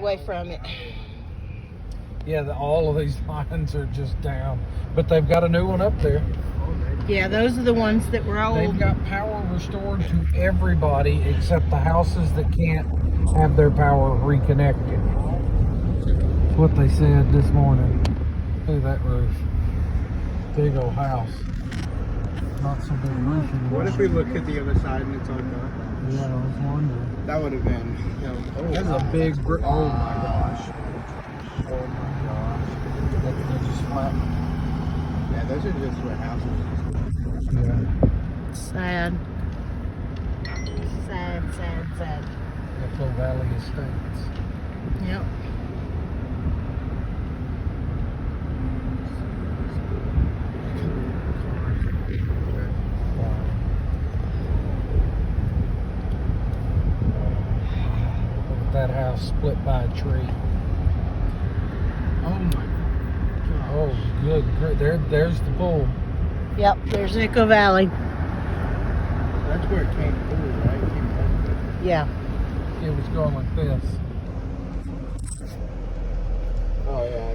away from it. Yeah, all of these lines are just down. But they've got a new one up there. Yeah, those are the ones that were old. They've got power restored to everybody except the houses that can't have their power reconnected. That's what they said this morning. Look at that roof. Big old house. Not so big roof anymore. What if we look at the other side and it's all dark? Yeah, I was wondering. That would have been, That's a big brick. Oh my gosh. Oh my gosh. They're just flat. yeah, those are just what houses. Yeah. Sad. Sad. Echo Valley Estates. Yep. That house split by a tree. Oh my god. Oh, good. There's the pool. Yep, there's Echo Valley. That's where it came through, right? It came over. Yeah. It was going like this. Oh yeah.